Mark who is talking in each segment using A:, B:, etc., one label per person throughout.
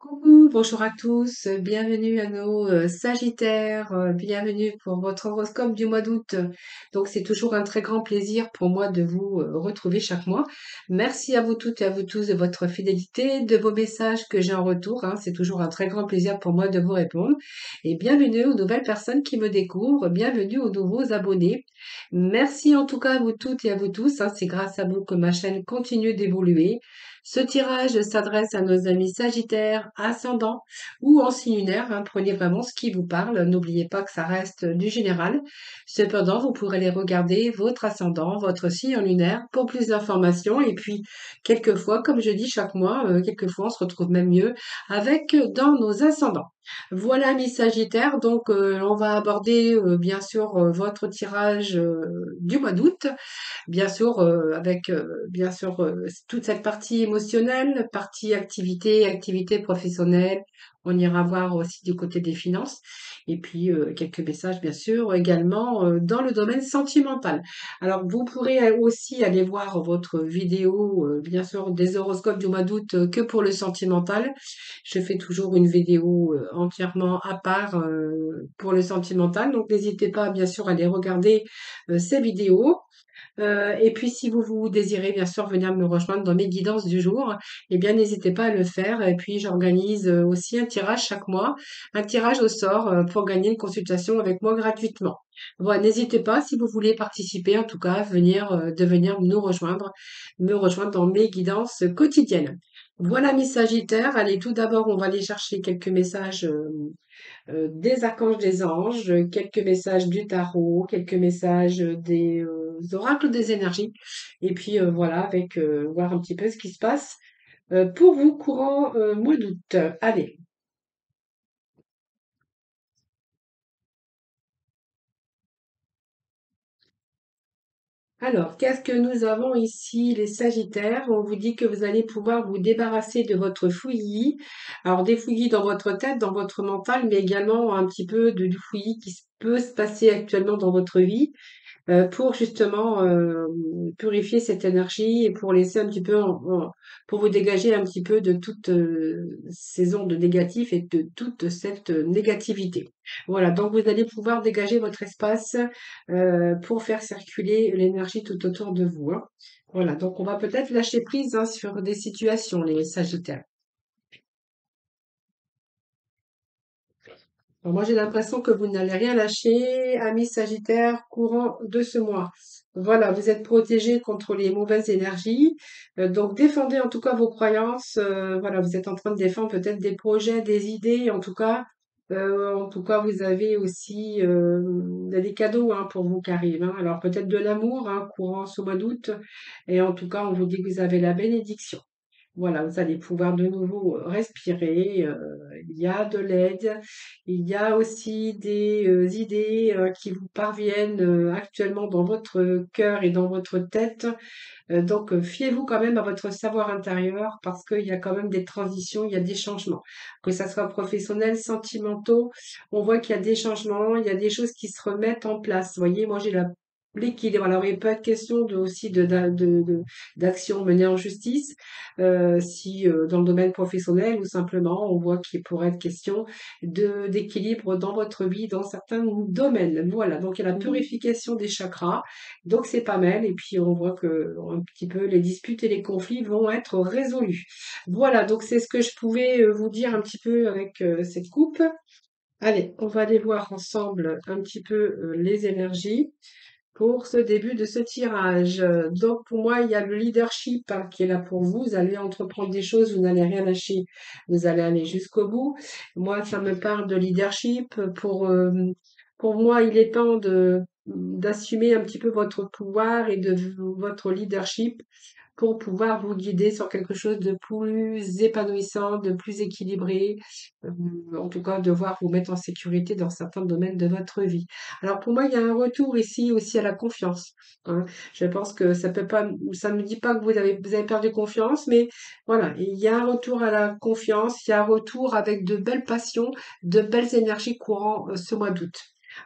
A: Coucou, bonjour à tous, bienvenue à nos Sagittaires, bienvenue pour votre horoscope du mois d'août. Donc c'est toujours un très grand plaisir pour moi de vous retrouver chaque mois. Merci à vous toutes et à vous tous de votre fidélité, de vos messages que j'ai en retour, hein. C'est toujours un très grand plaisir pour moi de vous répondre. Et bienvenue aux nouvelles personnes qui me découvrent, bienvenue aux nouveaux abonnés. Merci en tout cas à vous toutes et à vous tous, hein. C'est grâce à vous que ma chaîne continue d'évoluer. Ce tirage s'adresse à nos amis Sagittaires, ascendant ou en signe lunaire, hein. Prenez vraiment ce qui vous parle. N'oubliez pas que ça reste du général. Cependant, vous pourrez les regarder, votre ascendant, votre signe lunaire, pour plus d'informations. Et puis, quelquefois, comme je dis chaque mois, quelquefois, on se retrouve même mieux avec dans nos ascendants. Voilà, mes Sagittaires. Donc, on va aborder, bien sûr, votre tirage du mois d'août. Bien sûr, avec bien sûr toute cette partie émotionnelle, partie activité, activité professionnelle. On ira voir aussi du côté des finances. Et puis quelques messages, bien sûr, également dans le domaine sentimental. Alors, vous pourrez aussi aller voir votre vidéo, bien sûr, des horoscopes du mois d'août que pour le sentimental. Je fais toujours une vidéo entièrement à part pour le sentimental. Donc, n'hésitez pas, bien sûr, à aller regarder ces vidéos. Et puis, si vous désirez bien sûr venir me rejoindre dans mes guidances du jour, eh bien, n'hésitez pas à le faire. Et puis, j'organise aussi un tirage chaque mois, un tirage au sort pour gagner une consultation avec moi gratuitement. Voilà, n'hésitez pas si vous voulez participer, en tout cas, de venir nous rejoindre, me rejoindre dans mes guidances quotidiennes. Voilà mes Sagittaires. Allez, tout d'abord, on va aller chercher quelques messages des archanges des anges, quelques messages du tarot, quelques messages des oracles des énergies. Et puis voilà, avec voir un petit peu ce qui se passe pour vous courant mois d'août. Allez. Alors, qu'est-ce que nous avons ici, les Sagittaires? On vous dit que vous allez pouvoir vous débarrasser de votre fouillis. Alors, des fouillis dans votre tête, dans votre mental, mais également un petit peu du fouillis qui peut se passer actuellement dans votre vie. Pour justement purifier cette énergie et pour laisser un petit peu, pour vous dégager un petit peu de toutes ces ondes négatives et de toute cette négativité. Voilà, donc vous allez pouvoir dégager votre espace pour faire circuler l'énergie tout autour de vous, hein. Voilà, donc on va peut-être lâcher prise hein, sur des situations, les Sagittaires. Alors moi, j'ai l'impression que vous n'allez rien lâcher, amis Sagittaire, courant de ce mois. Voilà, vous êtes protégés contre les mauvaises énergies. Donc, défendez en tout cas vos croyances. Voilà, vous êtes en train de défendre peut-être des projets, des idées. En tout cas, vous avez aussi il y a des cadeaux hein, pour vous qui arrivent, hein. Alors, peut-être de l'amour, hein, courant ce mois d'août. Et en tout cas, on vous dit que vous avez la bénédiction. Voilà, vous allez pouvoir de nouveau respirer. Il y a de l'aide. Il y a aussi des idées qui vous parviennent actuellement dans votre cœur et dans votre tête. Donc, fiez-vous quand même à votre savoir intérieur parce qu'il y a quand même des transitions, il y a des changements. Que ça soit professionnel, sentimentaux, on voit qu'il y a des changements, il y a des choses qui se remettent en place. Vous voyez, moi j'ai l'équilibre. Alors, il peut être question aussi d'action menée en justice, si dans le domaine professionnel ou simplement on voit qu'il pourrait être question d'équilibre dans votre vie dans certains domaines. Voilà, donc il y a la purification des chakras, donc c'est pas mal. Et puis on voit que un petit peu les disputes et les conflits vont être résolus. Voilà, donc c'est ce que je pouvais vous dire un petit peu avec cette coupe. Allez, on va aller voir ensemble un petit peu les énergies pour ce début de ce tirage. Donc pour moi, il y a le leadership hein, qui est là pour vous. Vous allez entreprendre des choses, vous n'allez rien lâcher, vous allez aller jusqu'au bout. Moi, ça me parle de leadership. Pour moi, il est temps d'assumer un petit peu votre pouvoir et de votre leadership pour pouvoir vous guider sur quelque chose de plus épanouissant, de plus équilibré, en tout cas devoir vous mettre en sécurité dans certains domaines de votre vie. Alors pour moi, il y a un retour ici aussi à la confiance, hein. Je pense que ça peut pas, ça ne me dit pas que vous avez perdu confiance, mais voilà, il y a un retour à la confiance, il y a un retour avec de belles passions, de belles énergies courant ce mois d'août.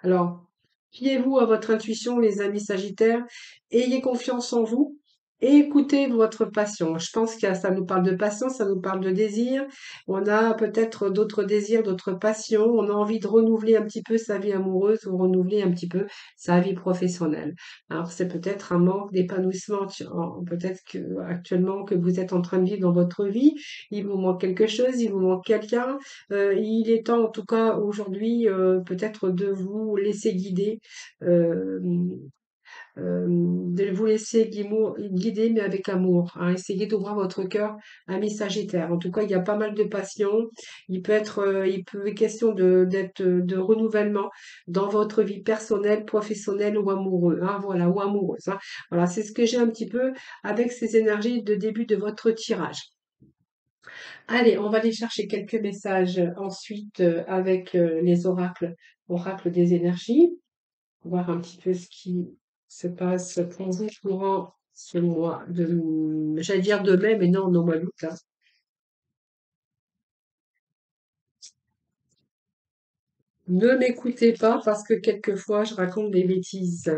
A: Alors, fiez-vous à votre intuition, les amis Sagittaires, ayez confiance en vous. Écoutez votre passion. Je pense que ça nous parle de passion, ça nous parle de désir. On a peut-être d'autres désirs, d'autres passions. On a envie de renouveler un petit peu sa vie amoureuse ou renouveler un petit peu sa vie professionnelle. Alors c'est peut-être un manque d'épanouissement, peut-être que actuellement que vous êtes en train de vivre dans votre vie. Il vous manque quelque chose, il vous manque quelqu'un. Il est temps, en tout cas aujourd'hui, peut-être de vous laisser guider. euh, de vous laisser guider, mais avec amour. Hein. Essayez d'ouvrir votre cœur, ami Sagittaire. En tout cas, il y a pas mal de passion. Il peut être question de renouvellement dans votre vie personnelle, professionnelle ou amoureux. Hein, voilà, ou amoureuse. Hein. Voilà, c'est ce que j'ai un petit peu avec ces énergies de début de votre tirage. Allez, on va aller chercher quelques messages ensuite avec les oracles des énergies, voir un petit peu ce qui se passe pour vous courant ce mois j'allais dire de mai, mais non, au mois d'août, hein. Ne m'écoutez pas parce que quelquefois je raconte des bêtises.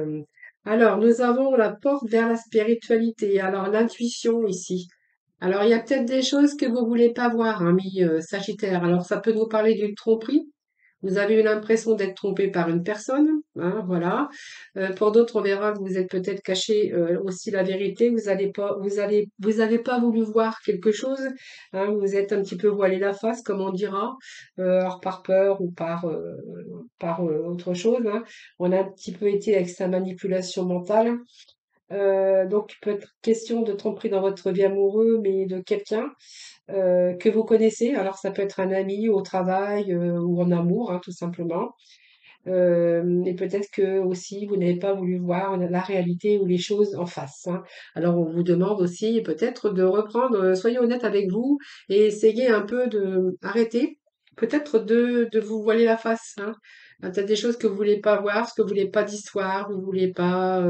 A: Alors, nous avons la porte vers la spiritualité. Alors, l'intuition ici. Alors, il y a peut-être des choses que vous voulez pas voir, ami Sagittaire. Alors, ça peut nous parler d'une tromperie. Vous avez eu l'impression d'être trompé par une personne, hein, voilà. Pour d'autres, on verra que vous êtes peut-être caché aussi la vérité. Vous avez pas voulu voir quelque chose. Hein, vous êtes un petit peu voilé la face, comme on dira, alors par peur ou par autre chose. Hein. On a un petit peu été avec sa manipulation mentale. Donc, il peut être question de tromperie dans votre vie amoureuse, mais de quelqu'un que vous connaissez. Alors, ça peut être un ami au travail ou en amour, hein, tout simplement. Et peut-être que aussi vous n'avez pas voulu voir la réalité ou les choses en face. Hein. Alors, on vous demande aussi peut-être de reprendre, soyez honnête avec vous et essayez un peu de arrêter, peut-être de vous voiler la face. Hein. Peut-être des choses que vous voulez pas voir, ce que vous voulez pas d'histoire, vous voulez pas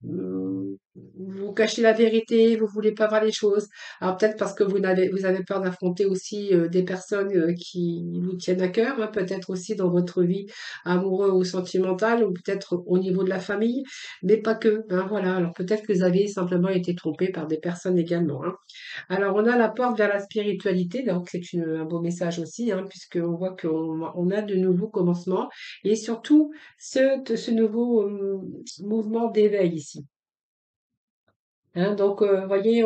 A: vous cacher la vérité, vous voulez pas voir les choses. Alors peut-être parce que vous avez peur d'affronter aussi des personnes qui vous tiennent à cœur, hein, peut-être aussi dans votre vie amoureux ou sentimental, ou peut-être au niveau de la famille, mais pas que. Hein, voilà. Alors peut-être que vous avez simplement été trompé par des personnes également. Hein. Alors on a la porte vers la spiritualité, donc c'est un beau message aussi, hein, puisqu'on voit on a de nouveaux commencements et surtout ce nouveau mouvement d'éveil ici. Hein, donc, voyez,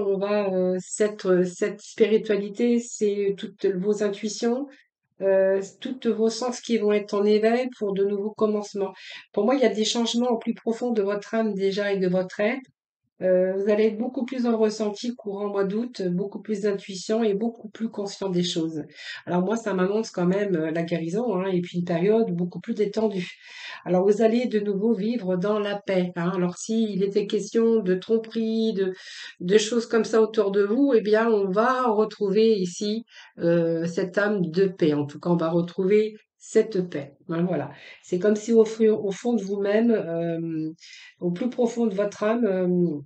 A: cette spiritualité, c'est toutes vos intuitions, toutes vos sens qui vont être en éveil pour de nouveaux commencements. Pour moi, il y a des changements au plus profond de votre âme déjà et de votre être. Vous allez être beaucoup plus dans le ressenti courant mois d'août, beaucoup plus d'intuition et beaucoup plus conscient des choses. Alors moi, ça m'annonce quand même la guérison, hein, et puis une période beaucoup plus détendue. Alors vous allez de nouveau vivre dans la paix. Hein. Alors s'il était question de tromperie, de choses comme ça autour de vous, eh bien on va retrouver ici cette âme de paix. En tout cas, on va retrouver cette paix. Hein, voilà. C'est comme si au fond de vous-même, au plus profond de votre âme,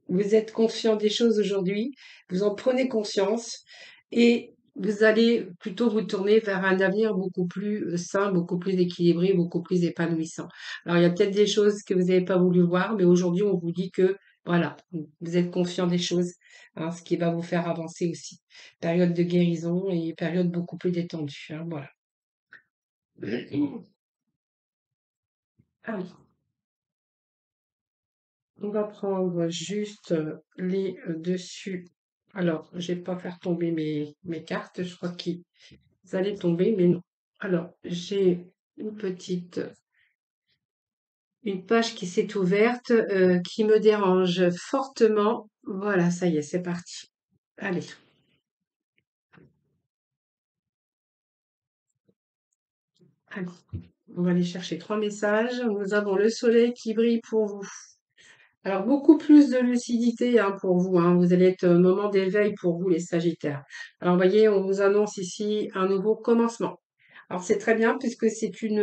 A: vous êtes conscient des choses aujourd'hui, vous en prenez conscience et vous allez plutôt vous tourner vers un avenir beaucoup plus sain, beaucoup plus équilibré, beaucoup plus épanouissant. Alors, il y a peut-être des choses que vous n'avez pas voulu voir, mais aujourd'hui, on vous dit que, voilà, vous êtes conscient des choses, hein, ce qui va vous faire avancer aussi. Période de guérison et période beaucoup plus détendue. Hein, voilà. Ah oui. On va prendre juste les dessus. Alors, je vais pas faire tomber mes cartes. Je crois qu'ils allaient tomber, mais non. Alors, j'ai une page qui s'est ouverte, qui me dérange fortement. Voilà, ça y est, c'est parti. Allez, allez. On va aller chercher trois messages. Nous avons le soleil qui brille pour vous. Alors, beaucoup plus de lucidité hein, pour vous. Hein. Vous allez être un moment d'éveil pour vous, les Sagittaires. Alors, voyez, on vous annonce ici un nouveau commencement. Alors, c'est très bien puisque c'est une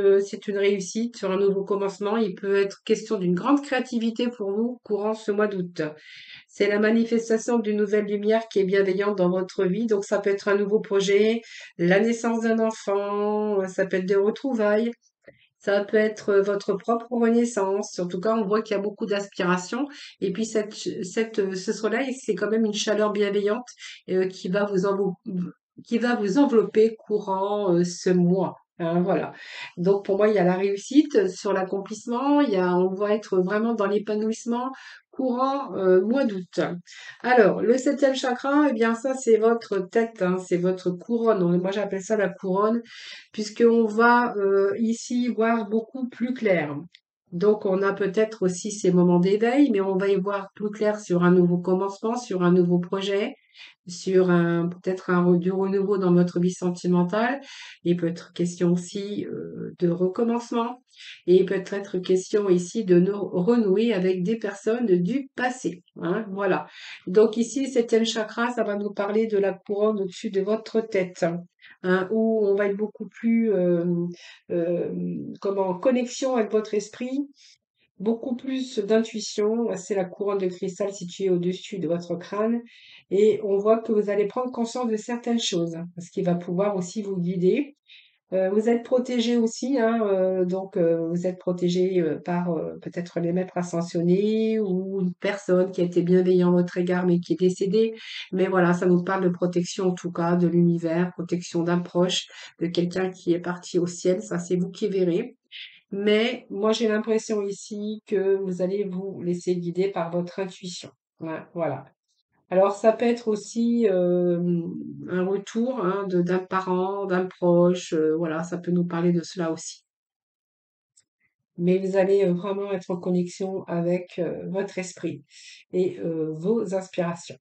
A: réussite sur un nouveau commencement. Il peut être question d'une grande créativité pour vous courant ce mois d'août. C'est la manifestation d'une nouvelle lumière qui est bienveillante dans votre vie. Donc, ça peut être un nouveau projet, la naissance d'un enfant, ça peut être des retrouvailles. Ça peut être votre propre renaissance. En tout cas, on voit qu'il y a beaucoup d'aspiration. Et puis ce soleil, c'est quand même une chaleur bienveillante qui va qui va vous envelopper courant ce mois. Hein, voilà. Donc pour moi, il y a la réussite sur l'accomplissement. On va être vraiment dans l'épanouissement courant mois d'août. Alors, le septième chakra, eh bien ça, c'est votre tête, hein, c'est votre couronne. Moi, j'appelle ça la couronne puisqu'on va ici voir beaucoup plus clair. Donc, on a peut-être aussi ces moments d'éveil, mais on va y voir plus clair sur un nouveau commencement, sur un nouveau projet, sur peut-être du renouveau dans votre vie sentimentale. Il peut être question aussi de recommencement. Et il peut être question ici de renouer avec des personnes du passé. Hein, voilà. Donc ici, septième chakra, ça va nous parler de la couronne au-dessus de votre tête, hein, où on va être beaucoup plus euh, comment, en connexion avec votre esprit, beaucoup plus d'intuition. C'est la couronne de cristal située au-dessus de votre crâne. Et on voit que vous allez prendre conscience de certaines choses, hein, ce qui va pouvoir aussi vous guider. Vous êtes protégé aussi, hein, vous êtes protégé par peut-être les maîtres ascensionnés ou une personne qui a été bienveillante à votre égard mais qui est décédée. Mais voilà, ça nous parle de protection en tout cas, de l'univers, protection d'un proche, de quelqu'un qui est parti au ciel. Ça, c'est vous qui verrez. Mais moi, j'ai l'impression ici que vous allez vous laisser guider par votre intuition. Ouais, voilà. Alors, ça peut être aussi un retour hein, d'un parent, d'un proche. Voilà, ça peut nous parler de cela aussi. Mais vous allez vraiment être en connexion avec votre esprit et vos inspirations.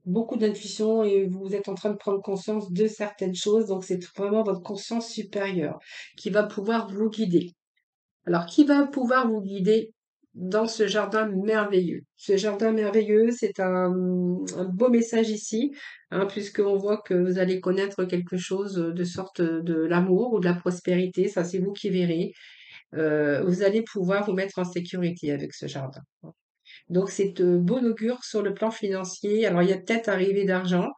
A: Beaucoup d'intuition et vous êtes en train de prendre conscience de certaines choses. Donc, c'est vraiment votre conscience supérieure qui va pouvoir vous guider. Alors, qui va pouvoir vous guider dans ce jardin merveilleux? Ce jardin merveilleux, c'est un beau message ici, hein, puisqu'on voit que vous allez connaître quelque chose de sorte de l'amour ou de la prospérité, ça c'est vous qui verrez. Vous allez pouvoir vous mettre en sécurité avec ce jardin. Donc c'est bon augure sur le plan financier. Alors il y a peut-être arrivée d'argent.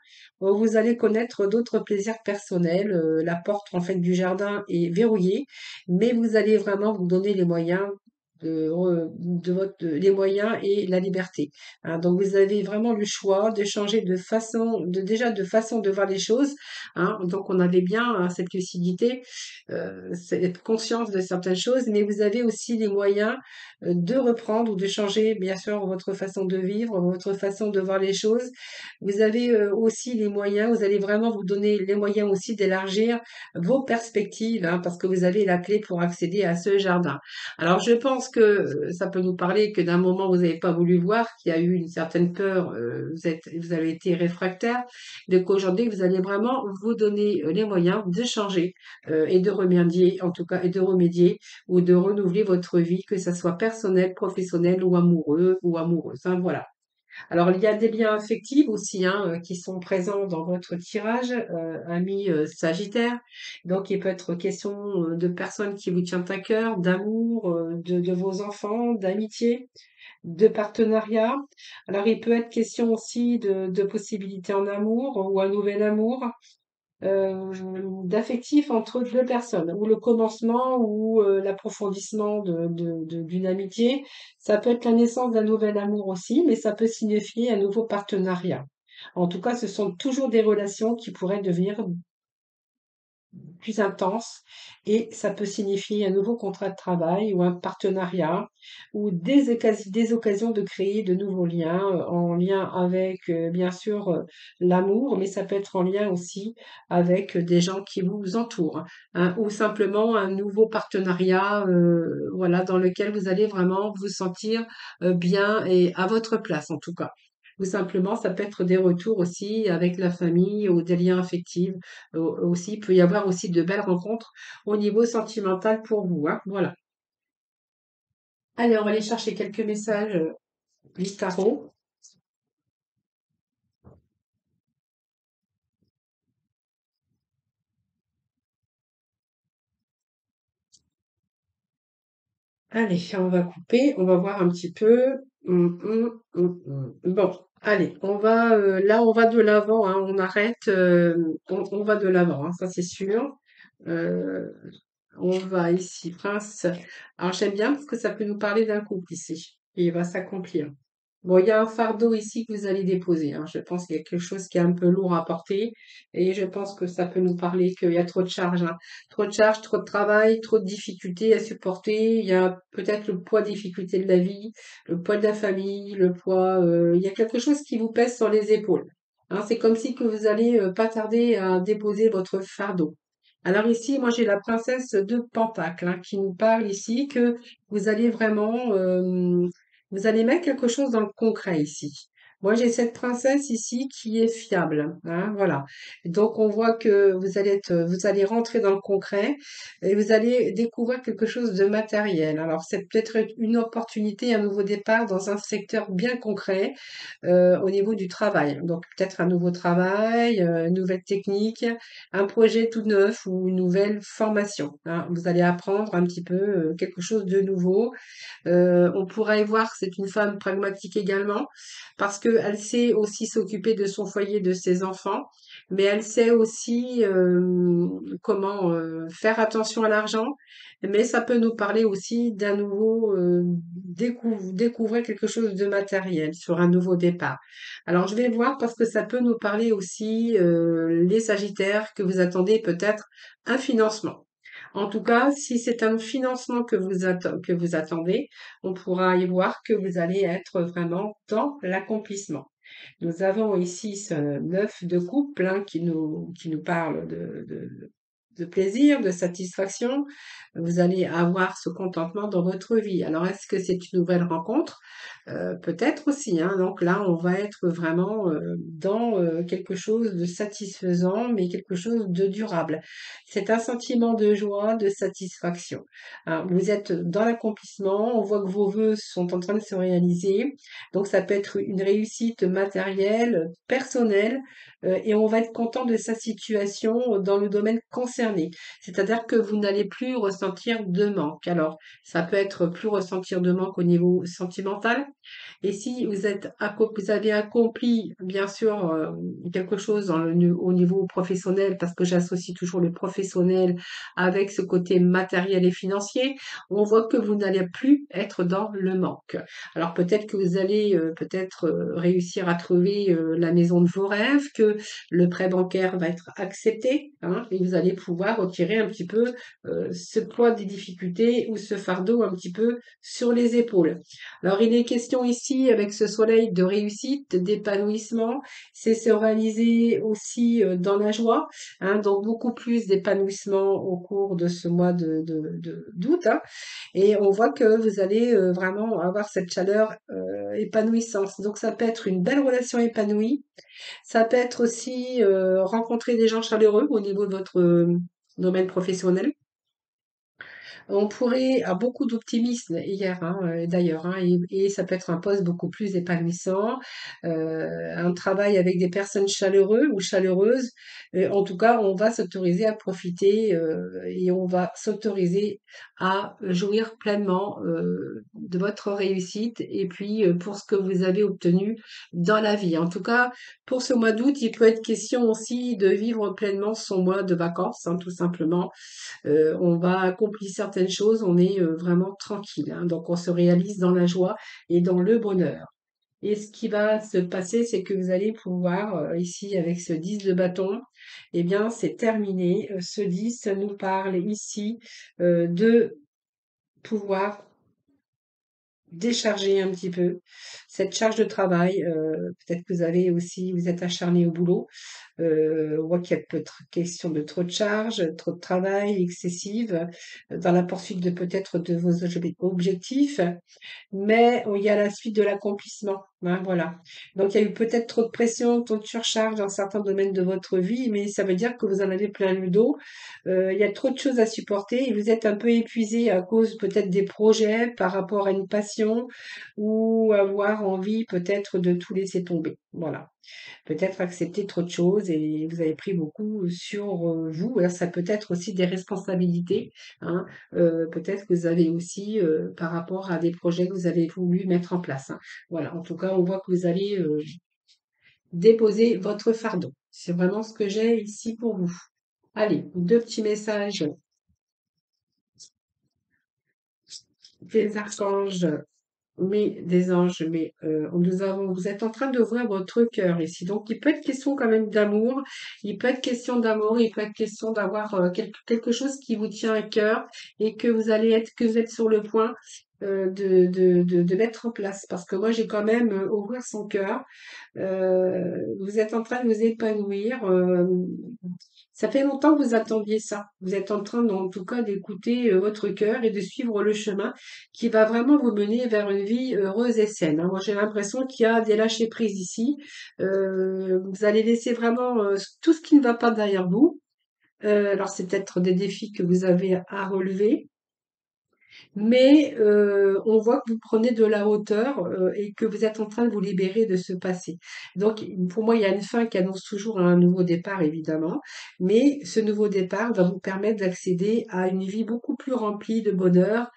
A: Vous allez connaître d'autres plaisirs personnels. La porte en fait du jardin est verrouillée, mais vous allez vraiment vous donner les moyens les moyens et la liberté. Hein, donc vous avez vraiment le choix de changer de façon, déjà de façon de voir les choses. Hein. Donc on avait bien hein, cette lucidité, cette conscience de certaines choses, mais vous avez aussi les moyens de reprendre ou de changer, bien sûr, votre façon de vivre, votre façon de voir les choses. Vous avez aussi les moyens, vous allez vraiment vous donner les moyens aussi d'élargir vos perspectives, hein, parce que vous avez la clé pour accéder à ce jardin. Alors, je pense que ça peut nous parler que d'un moment vous n'avez pas voulu voir, qu'il y a eu une certaine peur, vous avez été réfractaire, donc qu'aujourd'hui vous allez vraiment vous donner les moyens de changer et de remédier, en tout cas, et de remédier ou de renouveler votre vie, que ça soit personnel, professionnel ou amoureux ou amoureuse. Hein, voilà. Alors, il y a des liens affectifs aussi hein, qui sont présents dans votre tirage, ami Sagittaire. Donc, il peut être question de personnes qui vous tiennent à cœur, d'amour, de vos enfants, d'amitié, de partenariat. Alors, il peut être question aussi de possibilités en amour ou un nouvel amour d'affectif entre deux personnes, ou le commencement ou l'approfondissement d'une amitié. Ça peut être la naissance d'un nouvel amour aussi, mais ça peut signifier un nouveau partenariat. En tout cas, ce sont toujours des relations qui pourraient devenir plus intense et ça peut signifier un nouveau contrat de travail ou un partenariat ou des occasions de créer de nouveaux liens en lien avec bien sûr l'amour, mais ça peut être en lien aussi avec des gens qui vous entourent hein, ou simplement un nouveau partenariat voilà dans lequel vous allez vraiment vous sentir bien et à votre place en tout cas. Ou simplement, ça peut être des retours aussi avec la famille ou des liens affectifs aussi. Il peut y avoir aussi de belles rencontres au niveau sentimental pour vous. Hein. Voilà. Allez, on va aller chercher quelques messages du tarot. Allez, on va couper, on va voir un petit peu. Bon, allez, là, on va de l'avant, hein, on arrête, on va de l'avant, hein, ça c'est sûr. Euh, On va ici, prince. Alors j'aime bien parce que ça peut nous parler d'un couple ici. Et il va s'accomplir. Bon, il y a un fardeau ici que vous allez déposer, hein. Je pense qu'il y a quelque chose qui est un peu lourd à porter. Et je pense que ça peut nous parler qu'il y a trop de charges, hein. Trop de charges, trop de travail, trop de difficultés à supporter. Il y a peut-être le poids des difficultés de la vie, le poids de la famille, le poids. Il y a quelque chose qui vous pèse sur les épaules, hein. C'est comme si que vous allez pas tarder à déposer votre fardeau. Alors ici, moi j'ai la princesse de Pentacle, hein, qui nous parle ici que vous allez vraiment, vous allez mettre quelque chose dans le concret ici. Moi j'ai cette princesse ici qui est fiable, hein, voilà. Donc on voit que vous allez rentrer dans le concret et vous allez découvrir quelque chose de matériel. Alors c'est peut-être une opportunité, un nouveau départ dans un secteur bien concret au niveau du travail. Donc peut-être un nouveau travail, une nouvelle technique, un projet tout neuf ou une nouvelle formation, hein. Vous allez apprendre un petit peu quelque chose de nouveau. On pourrait voir que c'est une femme pragmatique également, parce qu'elle sait aussi s'occuper de son foyer, de ses enfants, mais elle sait aussi comment faire attention à l'argent, mais ça peut nous parler aussi d'un nouveau découvrir quelque chose de matériel sur un nouveau départ. Alors je vais voir parce que ça peut nous parler aussi les Sagittaires que vous attendez peut-être un financement. En tout cas, si c'est un financement que vous attendez, on pourra y voir que vous allez être vraiment dans l'accomplissement. Nous avons ici ce neuf de couple, hein, qui nous parle de plaisir, de satisfaction. Vous allez avoir ce contentement dans votre vie. Alors, est-ce que c'est une nouvelle rencontre? Peut-être aussi, hein. Donc là, on va être vraiment dans quelque chose de satisfaisant, mais quelque chose de durable. C'est un sentiment de joie, de satisfaction, hein. Vous êtes dans l'accomplissement, on voit que vos vœux sont en train de se réaliser. Donc ça peut être une réussite matérielle, personnelle, et on va être content de sa situation dans le domaine concerné. C'est-à-dire que vous n'allez plus ressentir de manque. Alors, ça peut être plus ressentir de manque au niveau sentimental. Et si vous avez accompli, bien sûr, quelque chose au niveau professionnel, parce que j'associe toujours le professionnel avec ce côté matériel et financier, on voit que vous n'allez plus être dans le manque. Alors peut-être que vous allez peut-être réussir à trouver la maison de vos rêves, que le prêt bancaire va être accepté, hein, et vous allez pouvoir retirer un petit peu ce poids des difficultés ou ce fardeau un petit peu sur les épaules. Alors, il est question ici, avec ce soleil, de réussite, d'épanouissement. C'est se réaliser aussi dans la joie, hein, donc beaucoup plus d'épanouissement au cours de ce mois d'août, hein. Et on voit que vous allez vraiment avoir cette chaleur épanouissante. Donc, ça peut être une belle relation épanouie. Ça peut être aussi rencontrer des gens chaleureux au niveau de votre domaine professionnel. On pourrait avoir beaucoup d'optimisme hier, hein, d'ailleurs, hein, et ça peut être un poste beaucoup plus épanouissant, un travail avec des personnes chaleureux ou chaleureuses. En tout cas, on va s'autoriser à profiter et on va s'autoriser à jouir pleinement de votre réussite et puis pour ce que vous avez obtenu dans la vie. En tout cas, pour ce mois d'août, il peut être question aussi de vivre pleinement son mois de vacances, hein, tout simplement. On va accomplir certaines choses, on est vraiment tranquille, hein. Donc on se réalise dans la joie et dans le bonheur. Et ce qui va se passer, c'est que vous allez pouvoir, ici avec ce 10 de bâton, eh bien c'est terminé. Ce 10 ça nous parle ici de pouvoir décharger un petit peu cette charge de travail. Peut-être que vous êtes acharné au boulot. On voit qu'il y a peut être question de trop de charges, trop de travail excessive dans la poursuite de peut-être de vos objectifs, mais il y a la suite de l'accomplissement, hein, voilà. Donc il y a eu peut-être trop de pression, trop de surcharge dans certains domaines de votre vie, mais ça veut dire que vous en avez plein le dos. Il y a trop de choses à supporter et vous êtes un peu épuisé à cause peut-être des projets par rapport à une passion ou avoir envie peut-être de tout laisser tomber. Voilà. Peut-être accepter trop de choses et vous avez pris beaucoup sur vous. Alors, ça peut être aussi des responsabilités, hein. Peut-être que vous avez aussi par rapport à des projets que vous avez voulu mettre en place, hein. Voilà. En tout cas, on voit que vous allez déposer votre fardeau. C'est vraiment ce que j'ai ici pour vous. Allez, deux petits messages des archanges, mais des anges, mais vous êtes en train d'ouvrir votre cœur ici. Donc, il peut être question quand même d'amour. Il peut être question d'amour. Il peut être question d'avoir quelque chose qui vous tient à cœur et que vous êtes sur le point de mettre en place. Parce que moi, j'ai quand même ouvrir son cœur. Vous êtes en train de vous épanouir. Ça fait longtemps que vous attendiez ça. Vous êtes en train, en tout cas, d'écouter votre cœur et de suivre le chemin qui va vraiment vous mener vers une vie heureuse et saine, hein. Moi, j'ai l'impression qu'il y a des lâcher-prise ici. Vous allez laisser vraiment tout ce qui ne va pas derrière vous. Alors, c'est peut-être des défis que vous avez à relever. Mais on voit que vous prenez de la hauteur et que vous êtes en train de vous libérer de ce passé. Donc, pour moi, il y a une fin qui annonce toujours un nouveau départ, évidemment, mais ce nouveau départ va vous permettre d'accéder à une vie beaucoup plus remplie de bonheur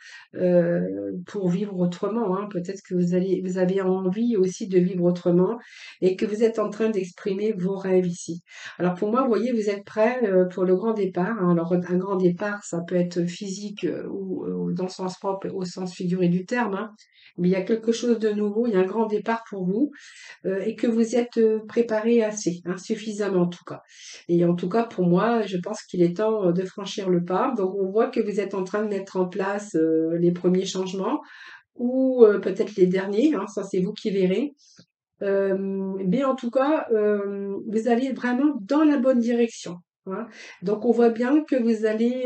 A: pour vivre autrement, hein. Peut-être que vous avez envie aussi de vivre autrement et que vous êtes en train d'exprimer vos rêves ici. Alors pour moi, vous voyez, vous êtes prêts pour le grand départ, hein. Alors un grand départ, ça peut être physique ou dans le sens propre, au sens figuré du terme, hein. Mais il y a quelque chose de nouveau, il y a un grand départ pour vous et que vous êtes préparé assez, hein, suffisamment en tout cas. Et en tout cas, pour moi, je pense qu'il est temps de franchir le pas. Donc on voit que vous êtes en train de mettre en place les premiers changements ou peut-être les derniers, hein, ça c'est vous qui verrez. Mais en tout cas, vous allez vraiment dans la bonne direction, hein. Donc on voit bien que vous allez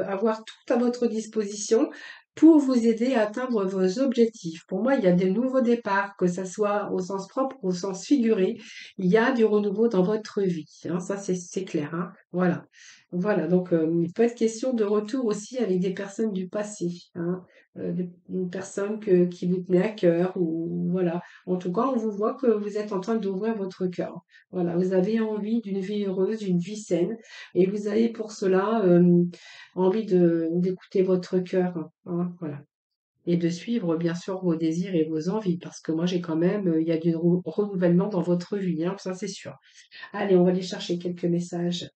A: avoir tout à votre disposition pour vous aider à atteindre vos objectifs. Pour moi, il y a des nouveaux départs, que ça soit au sens propre ou au sens figuré. Il y a du renouveau dans votre vie, hein. Ça, c'est clair, hein. Voilà. Voilà. Donc, il peut être question de retour aussi avec des personnes du passé, hein. Une personne qui vous tenait à cœur ou voilà. En tout cas, on vous voit que vous êtes en train d'ouvrir votre cœur. Voilà, vous avez envie d'une vie heureuse, d'une vie saine, et vous avez pour cela envie d'écouter votre cœur, hein, voilà. Et de suivre bien sûr vos désirs et vos envies, parce que moi j'ai quand même, il y a du renouvellement dans votre vie, hein, ça c'est sûr. Allez, on va aller chercher quelques messages.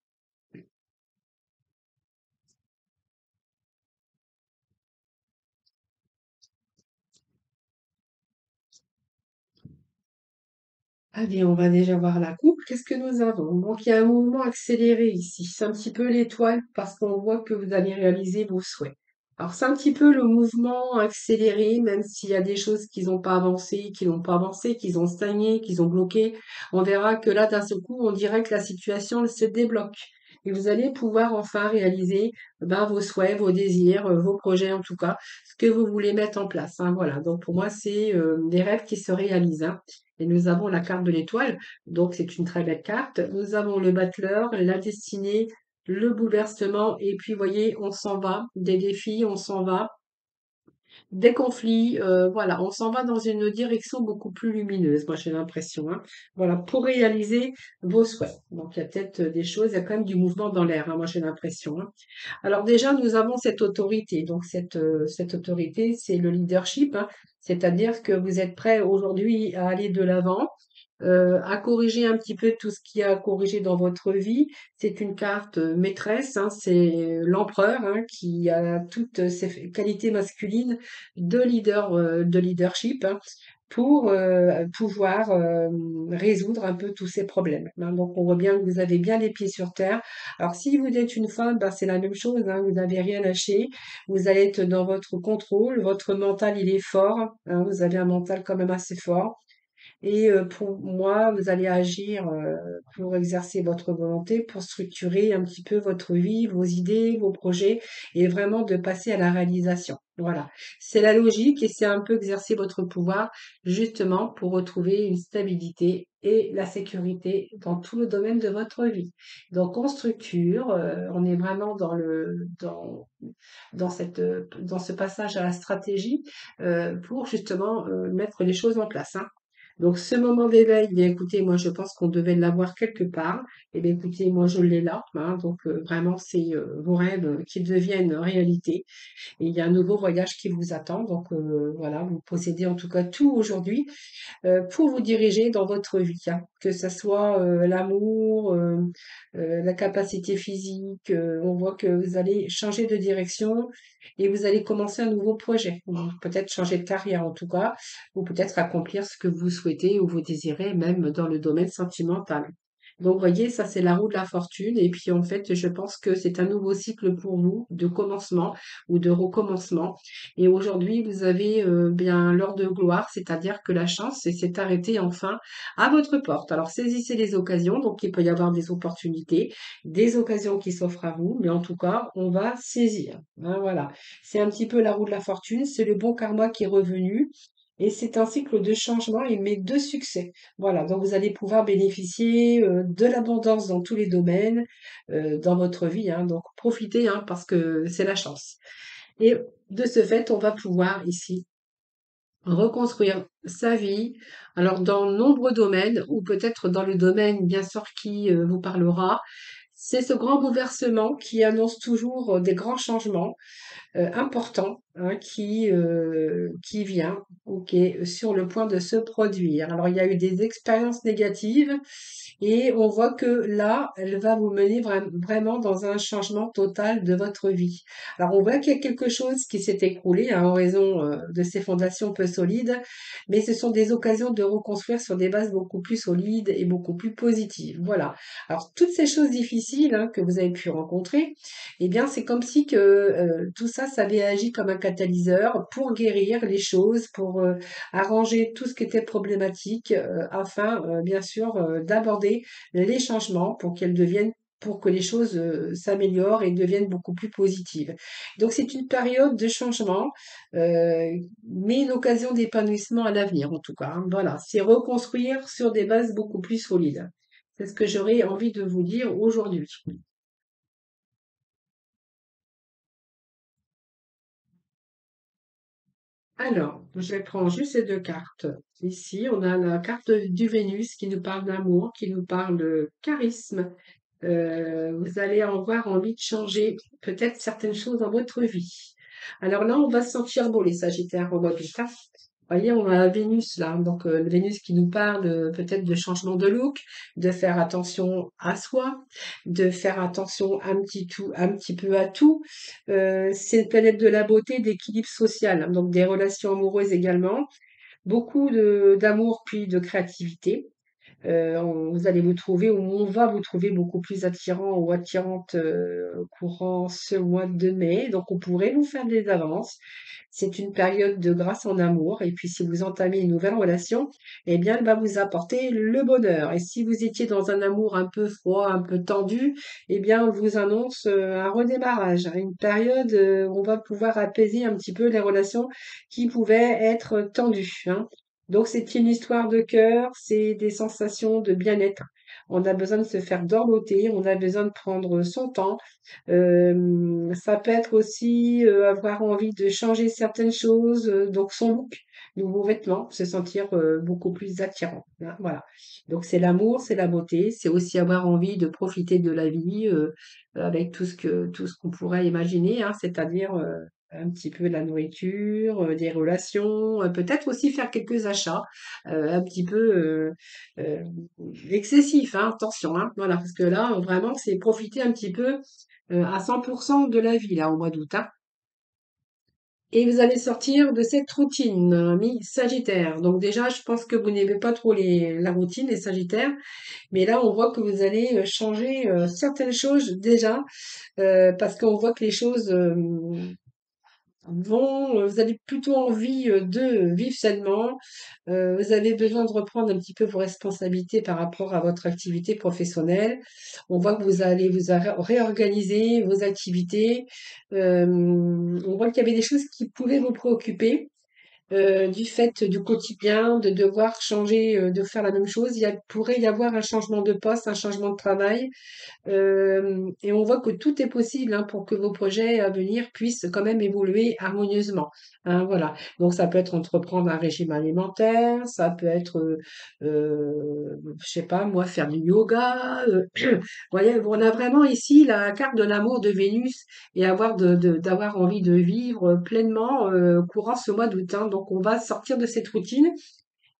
A: Allez, on va déjà voir la coupe. Qu'est-ce que nous avons? Donc, il y a un mouvement accéléré ici. C'est un petit peu l'étoile parce qu'on voit que vous allez réaliser vos souhaits. Alors, c'est un petit peu le mouvement accéléré, même s'il y a des choses qui n'ont pas avancé, qui n'ont pas avancé, qui ont stagné, qui ont bloqué. On verra que là, d'un seul coup, on dirait que la situation elle se débloque. Et vous allez pouvoir enfin réaliser ben, vos souhaits, vos désirs, vos projets en tout cas, ce que vous voulez mettre en place, hein. Voilà. Donc, pour moi, c'est des rêves qui se réalisent, hein. Et nous avons la carte de l'étoile, donc c'est une très belle carte. Nous avons le battleur, la destinée, le bouleversement, et puis, vous voyez, on s'en va, des défis, on s'en va, des conflits, voilà, on s'en va dans une direction beaucoup plus lumineuse, moi j'ai l'impression, hein. Voilà, pour réaliser vos souhaits. Donc il y a peut-être des choses, il y a quand même du mouvement dans l'air, hein, moi j'ai l'impression, hein. Alors déjà, nous avons cette autorité. Donc cette autorité, c'est le leadership, hein. C'est-à-dire que vous êtes prêt aujourd'hui à aller de l'avant, à corriger un petit peu tout ce qu'il y a à corriger dans votre vie. C'est une carte maîtresse, hein, c'est l'empereur hein, qui a toutes ces qualités masculines de leadership, hein, pour pouvoir résoudre un peu tous ces problèmes, hein. Donc on voit bien que vous avez bien les pieds sur terre. Alors si vous êtes une femme, ben, c'est la même chose, hein, vous n'avez rien lâché, vous allez être dans votre contrôle, votre mental il est fort, hein, vous avez un mental quand même assez fort. Et pour moi, vous allez agir pour exercer votre volonté, pour structurer un petit peu votre vie, vos idées, vos projets, et vraiment de passer à la réalisation. Voilà. C'est la logique et c'est un peu exercer votre pouvoir justement pour retrouver une stabilité et la sécurité dans tout le domaine de votre vie. Donc on structure, on est vraiment dans ce passage à la stratégie pour justement mettre les choses en place, hein. Donc ce moment d'éveil, bien écoutez, moi je pense qu'on devait l'avoir quelque part. Et bien écoutez, moi je l'ai là, hein. Donc vraiment c'est vos rêves qui deviennent réalité. Et il y a un nouveau voyage qui vous attend. Donc voilà, vous possédez en tout cas tout aujourd'hui pour vous diriger dans votre vie, hein. Que ce soit l'amour, la capacité physique. On voit que vous allez changer de direction et vous allez commencer un nouveau projet. Ou peut-être changer de carrière en tout cas, ou peut-être accomplir ce que vous souhaitez ou vous désirez, même dans le domaine sentimental. Donc, vous voyez, ça, c'est la roue de la fortune. Et puis, en fait, je pense que c'est un nouveau cycle pour vous de commencement ou de recommencement. Et aujourd'hui, vous avez bien l'heure de gloire, c'est-à-dire que la chance s'est arrêtée enfin à votre porte. Alors, saisissez les occasions. Donc, il peut y avoir des opportunités, des occasions qui s'offrent à vous. Mais en tout cas, on va saisir. Hein, voilà. C'est un petit peu la roue de la fortune. C'est le bon karma qui est revenu. Et c'est un cycle de changement et mais de succès. Voilà, donc vous allez pouvoir bénéficier de l'abondance dans tous les domaines dans votre vie, hein. Donc profitez, hein, parce que c'est la chance. Et de ce fait, on va pouvoir ici reconstruire sa vie, alors dans nombreux domaines, ou peut-être dans le domaine bien sûr qui vous parlera. C'est ce grand bouleversement qui annonce toujours des grands changements important, hein, qui vient ou qui est sur le point de se produire. Alors, il y a eu des expériences négatives et on voit que là, elle va vous mener vraiment dans un changement total de votre vie. Alors, on voit qu'il y a quelque chose qui s'est écroulé, hein, en raison de ces fondations peu solides, mais ce sont des occasions de reconstruire sur des bases beaucoup plus solides et beaucoup plus positives. Voilà. Alors, toutes ces choses difficiles, hein, que vous avez pu rencontrer, eh bien, c'est comme si que tout ça, ça avait agi comme un catalyseur pour guérir les choses, pour arranger tout ce qui était problématique, afin, bien sûr, d'aborder les changements pour qu'elles deviennent pour que les choses s'améliorent et deviennent beaucoup plus positives. Donc c'est une période de changement, mais une occasion d'épanouissement à l'avenir en tout cas, hein. Voilà, c'est reconstruire sur des bases beaucoup plus solides. C'est ce que j'aurais envie de vous dire aujourd'hui. Alors, je prends juste ces deux cartes. Ici, on a la carte du Vénus qui nous parle d'amour, qui nous parle de charisme. Vous allez avoir envie de changer peut-être certaines choses dans votre vie. Alors là, on va se sentir beau, les Sagittaires, au mois d'août, hein. Vous voyez, on a Vénus là, donc le Vénus qui nous parle peut-être de changement de look, de faire attention à soi, de faire attention un petit peu à tout. C'est une planète de la beauté, d'équilibre social, hein, donc des relations amoureuses également, beaucoup d'amour puis de créativité. Vous allez vous trouver, ou on va vous trouver beaucoup plus attirant ou attirante courant ce mois de mai. Donc, on pourrait vous faire des avances. C'est une période de grâce en amour. Et puis, si vous entamez une nouvelle relation, eh bien, elle va vous apporter le bonheur. Et si vous étiez dans un amour un peu froid, un peu tendu, eh bien, on vous annonce un redémarrage, hein, une période où on va pouvoir apaiser un petit peu les relations qui pouvaient être tendues, hein. Donc c'est une histoire de cœur, c'est des sensations de bien-être. On a besoin de se faire dorloter, on a besoin de prendre son temps. Ça peut être aussi avoir envie de changer certaines choses, donc son look, nouveaux vêtements, se sentir beaucoup plus attirant, hein, voilà. Donc c'est l'amour, c'est la beauté, c'est aussi avoir envie de profiter de la vie avec tout ce qu'on pourrait imaginer, hein, c'est-à-dire un petit peu de la nourriture, des relations, peut-être aussi faire quelques achats, un petit peu, excessifs, hein, attention, hein. Voilà, parce que là, vraiment, c'est profiter un petit peu, à 100% de la vie, là, au mois d'août, hein. Et vous allez sortir de cette routine, mi-Sagittaire. Donc déjà, je pense que vous n'aimez pas trop la routine, les Sagittaires, mais là, on voit que vous allez changer certaines choses déjà, parce qu'on voit que les choses vous avez plutôt envie de vivre sainement. Vous avez besoin de reprendre un petit peu vos responsabilités par rapport à votre activité professionnelle. On voit que vous allez réorganiser vos activités. On voit qu'il y avait des choses qui pouvaient vous préoccuper. Du fait du quotidien, de devoir changer, de faire la même chose, pourrait y avoir un changement de poste, un changement de travail. Et on voit que tout est possible, hein, pour que vos projets à venir puissent quand même évoluer harmonieusement, hein, voilà. Donc ça peut être entreprendre un régime alimentaire, ça peut être, je sais pas moi, faire du yoga, vous voyez? On a vraiment ici la carte de l'amour de Vénus et d'avoir envie de vivre pleinement, courant ce mois d'août, hein. Donc on va sortir de cette routine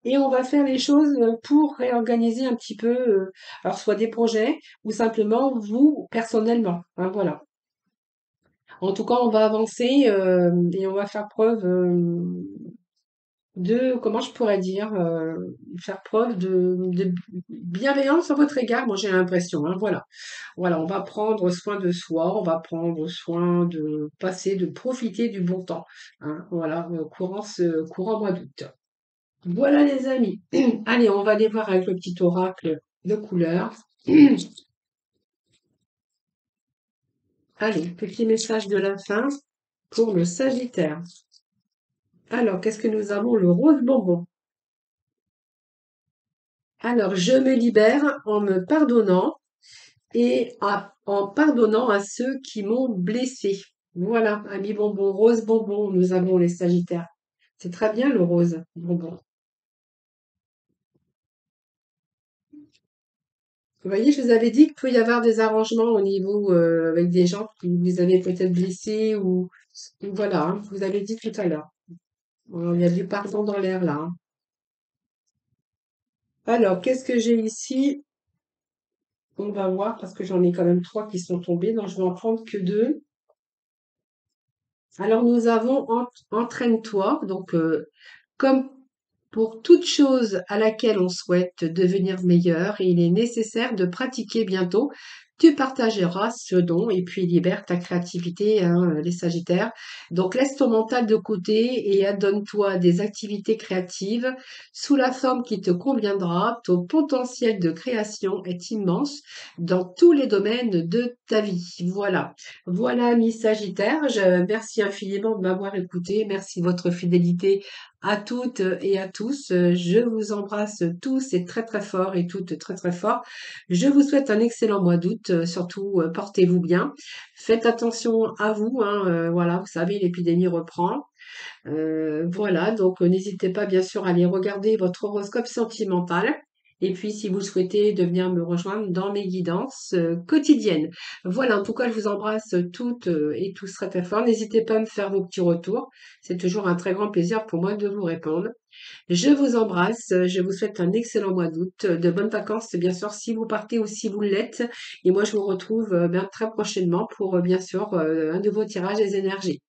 A: et on va faire les choses pour réorganiser un petit peu, alors soit des projets ou simplement vous personnellement, hein, voilà. En tout cas, on va avancer et on va faire preuve de, comment je pourrais dire, faire preuve de bienveillance à votre égard. Moi, j'ai l'impression, hein, voilà. Voilà, on va prendre soin de soi, on va prendre soin de passer, de profiter du bon temps, hein, voilà, courant mois d'août. Voilà les amis. Allez, on va aller voir avec le petit oracle de couleur. Allez, petit message de la fin pour le Sagittaire. Alors, qu'est-ce que nous avons? Le rose bonbon. Alors, je me libère en me pardonnant et en pardonnant à ceux qui m'ont blessé. Voilà, ami bonbon, rose bonbon, nous avons les Sagittaires. C'est très bien le rose bonbon. Vous voyez, je vous avais dit qu'il peut y avoir des arrangements au niveau avec des gens qui vous avez peut-être blessés ou voilà, hein, je vous avez dit tout à l'heure. Il y a du pardon dans l'air là, hein. Alors, qu'est-ce que j'ai ici? On va voir parce que j'en ai quand même trois qui sont tombés, donc je vais en prendre que deux. Alors, nous avons entraîne-toi, donc comme pour toute chose à laquelle on souhaite devenir meilleur, il est nécessaire de pratiquer bientôt. Tu partageras ce don et puis libère ta créativité, hein, les Sagittaires. Donc laisse ton mental de côté et adonne-toi à des activités créatives sous la forme qui te conviendra. Ton potentiel de création est immense dans tous les domaines de ta vie. Voilà. Voilà, Miss Sagittaire. Merci infiniment de m'avoir écouté. Merci de votre fidélité à toutes et à tous. Je vous embrasse tous et très très fort et toutes très très fort. Je vous souhaite un excellent mois d'août. Surtout, portez-vous bien. Faites attention à vous, hein, voilà, vous savez, l'épidémie reprend. Voilà, donc n'hésitez pas bien sûr à aller regarder votre horoscope sentimental. Et puis, si vous souhaitez de venir me rejoindre dans mes guidances quotidiennes. Voilà, en tout cas, je vous embrasse toutes et tous très très fort. N'hésitez pas à me faire vos petits retours. C'est toujours un très grand plaisir pour moi de vous répondre. Je vous embrasse. Je vous souhaite un excellent mois d'août, de bonnes vacances, bien sûr, si vous partez ou si vous l'êtes. Et moi, je vous retrouve bien très prochainement pour, bien sûr, un nouveau tirage des énergies.